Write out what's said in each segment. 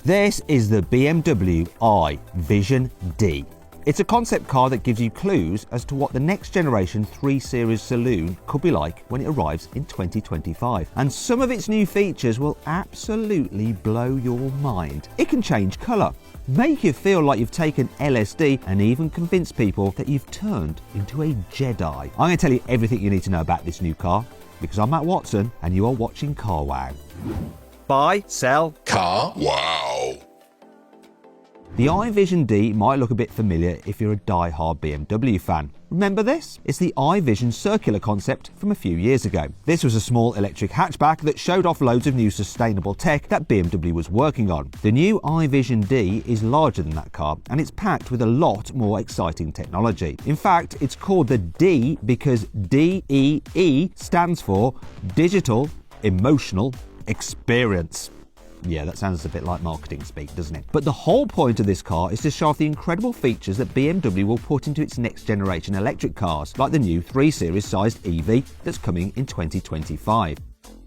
This is the BMW i Vision D. It's a concept car that gives you clues as to what the next generation 3 Series saloon could be like when it arrives in 2025. And some of its new features will absolutely blow your mind. It can change colour, make you feel like you've taken LSD, and even convince people that you've turned into a Jedi. I'm going to tell you everything you need to know about this new car, because I'm Matt Watson and you are watching Car Wow. Buy, sell, Car Wow. The iVision D might look a bit familiar if you're a die-hard BMW fan. Remember this? It's the iVision circular concept from a few years ago. This was a small electric hatchback that showed off loads of new sustainable tech that BMW was working on. The new iVision D is larger than that car, and it's packed with a lot more exciting technology. In fact, it's called the D because DEE stands for Digital Emotional Experience. Yeah, that sounds a bit like marketing speak, doesn't it? But the whole point of this car is to show off the incredible features that BMW will put into its next generation electric cars, like the new 3 Series sized EV that's coming in 2025.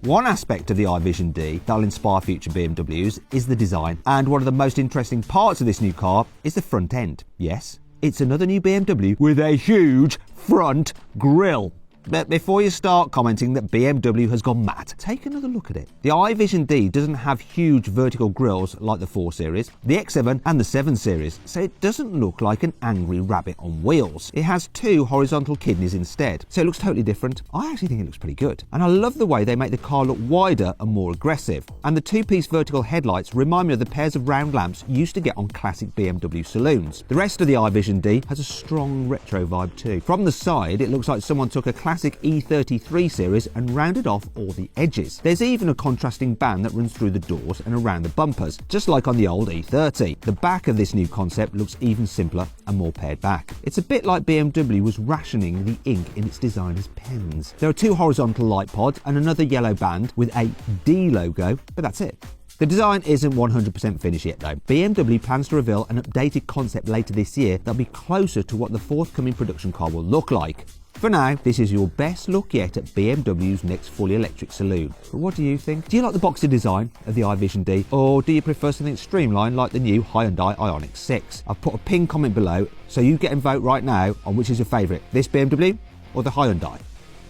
One aspect of the iVision D that will inspire future BMWs is the design, and one of the most interesting parts of this new car is the front end. Yes, it's another new BMW with a huge front grille. But before you start commenting that BMW has gone mad, take another look at it. The iVision D doesn't have huge vertical grilles like the 4 Series, the X7 and the 7 Series, so it doesn't look like an angry rabbit on wheels. It has 2 horizontal kidneys instead, so it looks totally different. I actually think it looks pretty good. And I love the way they make the car look wider and more aggressive. And the 2-piece vertical headlights remind me of the pairs of round lamps you used to get on classic BMW saloons. The rest of the iVision D has a strong retro vibe too. From the side, it looks like someone took a classic E33 series and rounded off all the edges. There's even a contrasting band that runs through the doors and around the bumpers, just like on the old E30. The back of this new concept looks even simpler and more pared back. It's a bit like BMW was rationing the ink in its designers' pens. There are 2 horizontal light pods and another yellow band with a D logo, but that's it. The design isn't 100% finished yet though. BMW plans to reveal an updated concept later this year that'll be closer to what the forthcoming production car will look like. For now, this is your best look yet at BMW's next fully electric saloon. But what do you think? Do you like the boxy design of the iVision D, or do you prefer something streamlined like the new Hyundai Ioniq 6? I've put a pinned comment below, so you get and vote right now on which is your favourite, this BMW or the Hyundai.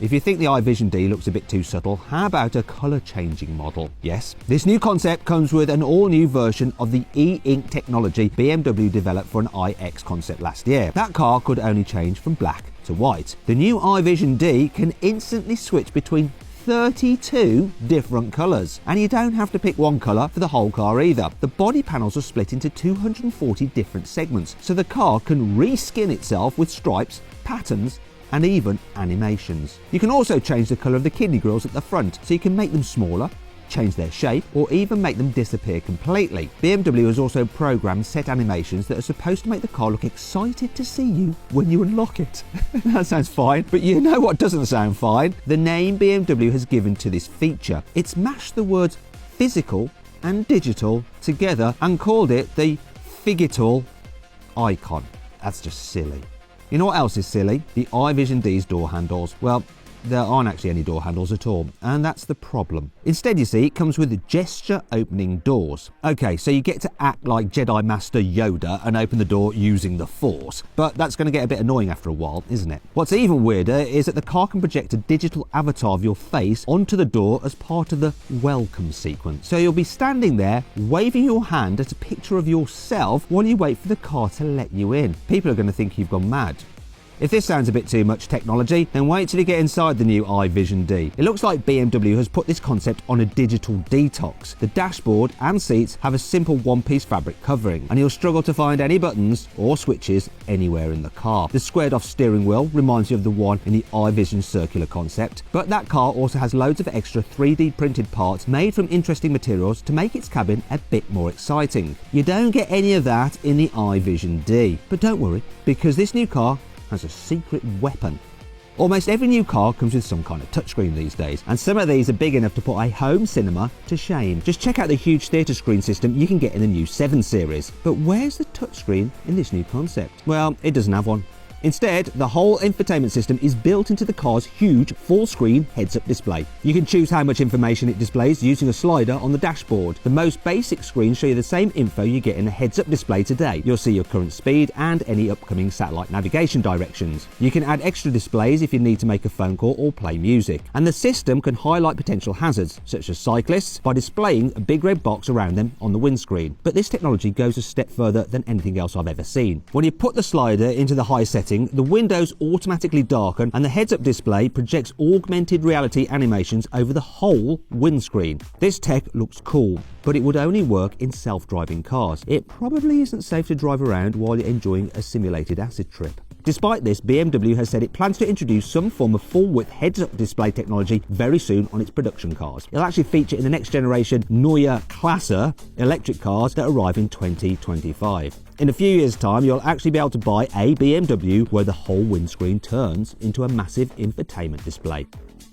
If you think the iVision D looks a bit too subtle, how about a colour-changing model? Yes, this new concept comes with an all-new version of the e-ink technology BMW developed for an iX concept last year. That car could only change from black to white. The new iVision D can instantly switch between 32 different colours, and you don't have to pick one colour for the whole car either. The body panels are split into 240 different segments, so the car can reskin itself with stripes, patterns, and even animations. You can also change the colour of the kidney grills at the front, so you can make them smaller, change their shape, or even make them disappear completely. BMW has also programmed set animations that are supposed to make the car look excited to see you when you unlock it. That sounds fine, but you know what doesn't sound fine? The name BMW has given to this feature. It's mashed the words physical and digital together and called it the Figital Icon. That's just silly. You know what else is silly? The iVision D's door handles. Well, there aren't actually any door handles at all, and that's the problem. Instead, you see, it comes with gesture opening doors. Okay, so you get to act like Jedi Master Yoda and open the door using the Force, but that's going to get a bit annoying after a while, isn't it? What's even weirder is that the car can project a digital avatar of your face onto the door as part of the welcome sequence. So you'll be standing there, waving your hand at a picture of yourself while you wait for the car to let you in. People are going to think you've gone mad. If this sounds a bit too much technology, then wait till you get inside the new iVision D. It looks like BMW has put this concept on a digital detox. The dashboard and seats have a simple one-piece fabric covering, and you'll struggle to find any buttons or switches anywhere in the car. The squared-off steering wheel reminds you of the one in the iVision circular concept, but that car also has loads of extra 3D printed parts made from interesting materials to make its cabin a bit more exciting. You don't get any of that in the iVision D, but don't worry, because this new car has a secret weapon. Almost every new car comes with some kind of touchscreen these days, and some of these are big enough to put a home cinema to shame. Just check out the huge theatre screen system you can get in the new 7 Series. But where's the touchscreen in this new concept? Well, it doesn't have one. Instead, the whole infotainment system is built into the car's huge full-screen heads-up display. You can choose how much information it displays using a slider on the dashboard. The most basic screens show you the same info you get in a heads-up display today. You'll see your current speed and any upcoming satellite navigation directions. You can add extra displays if you need to make a phone call or play music. And the system can highlight potential hazards, such as cyclists, by displaying a big red box around them on the windscreen. But this technology goes a step further than anything else I've ever seen. When you put the slider into the high setting, the windows automatically darken and the heads-up display projects augmented reality animations over the whole windscreen. This tech looks cool, but it would only work in self-driving cars. It probably isn't safe to drive around while you're enjoying a simulated acid trip. Despite this, BMW has said it plans to introduce some form of full-width heads-up display technology very soon on its production cars. It'll actually feature in the next generation Neue Klasse electric cars that arrive in 2025. In a few years' time, you'll actually be able to buy a BMW where the whole windscreen turns into a massive infotainment display.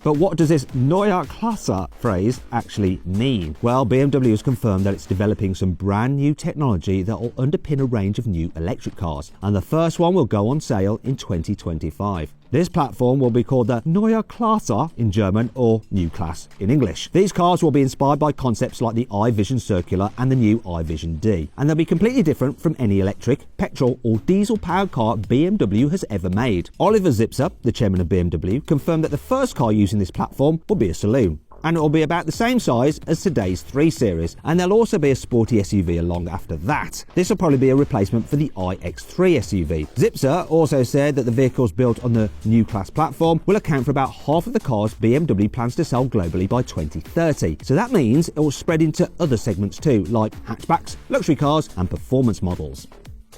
But what does this Neue Klasse phrase actually mean? Well, BMW has confirmed that it's developing some brand new technology that will underpin a range of new electric cars, and the first one will go on sale in 2025. This platform will be called the Neue Klasse in German, or New Class in English. These cars will be inspired by concepts like the iVision Circular and the new iVision D, and they'll be completely different from any electric, petrol or diesel-powered car BMW has ever made. Oliver Zipser, the chairman of BMW, confirmed that the first car using this platform will be a saloon, and it will be about the same size as today's 3 Series, and there'll also be a sporty SUV along after that. This will probably be a replacement for the iX3 SUV. Zipser also said that the vehicles built on the New Class platform will account for about half of the cars BMW plans to sell globally by 2030. So that means it will spread into other segments too, like hatchbacks, luxury cars and performance models.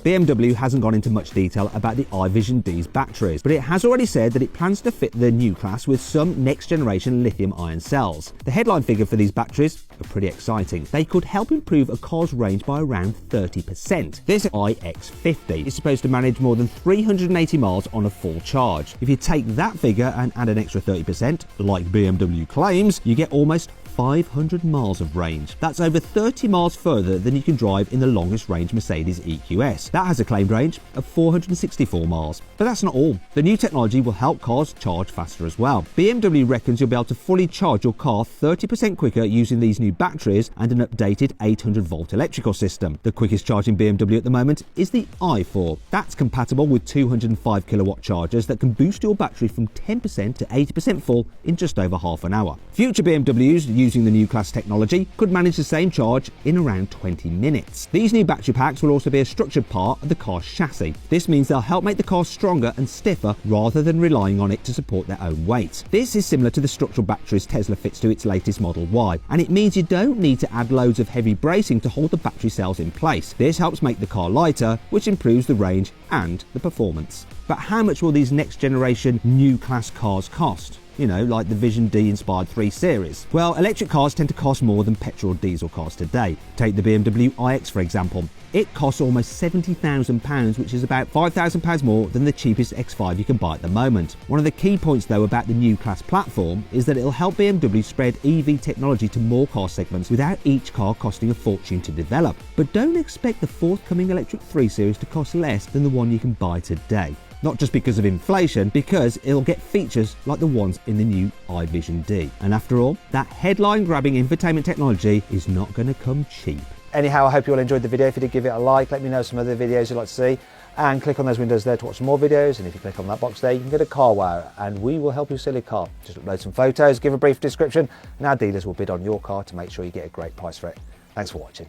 BMW hasn't gone into much detail about the iVision D's batteries, but it has already said that it plans to fit the New Class with some next-generation lithium-ion cells. The headline figure for these batteries are pretty exciting. They could help improve a car's range by around 30%. This iX50 is supposed to manage more than 380 miles on a full charge. If you take that figure and add an extra 30%, like BMW claims, you get almost 500 miles of range. That's over 30 miles further than you can drive in the longest range Mercedes EQS. That has a claimed range of 464 miles. But that's not all. The new technology will help cars charge faster as well. BMW reckons you'll be able to fully charge your car 30% quicker using these new batteries and an updated 800-volt electrical system. The quickest charging BMW at the moment is the i4. That's compatible with 205 kilowatt chargers that can boost your battery from 10% to 80% full in just over half an hour. Future BMWs using the New Class technology could manage the same charge in around 20 minutes. These new battery packs will also be a structured part of the car's chassis. This means they'll help make the car stronger and stiffer rather than relying on it to support their own weight. This is similar to the structural batteries Tesla fits to its latest Model Y, and it means you don't need to add loads of heavy bracing to hold the battery cells in place. This helps make the car lighter, which improves the range and the performance. But how much will these next generation New Class cars cost? You know, like the Vision D inspired 3 Series. Well, electric cars tend to cost more than petrol or diesel cars today. Take the BMW iX for example. It costs almost £70,000, which is about £5,000 more than the cheapest X5 you can buy at the moment. One of the key points though about the New Class platform is that it'll help BMW spread EV technology to more car segments without each car costing a fortune to develop. But don't expect the forthcoming electric 3 Series to cost less than the one you can buy today. Not just because of inflation, because it'll get features like the ones in the new iVision D. And after all, that headline-grabbing infotainment technology is not going to come cheap. Anyhow, I hope you all enjoyed the video. If you did, give it a like. Let me know some other videos you'd like to see. And click on those windows there to watch some more videos. And if you click on that box there, you can get a car wire and we will help you sell your car. Just upload some photos, give a brief description, and our dealers will bid on your car to make sure you get a great price for it. Thanks for watching.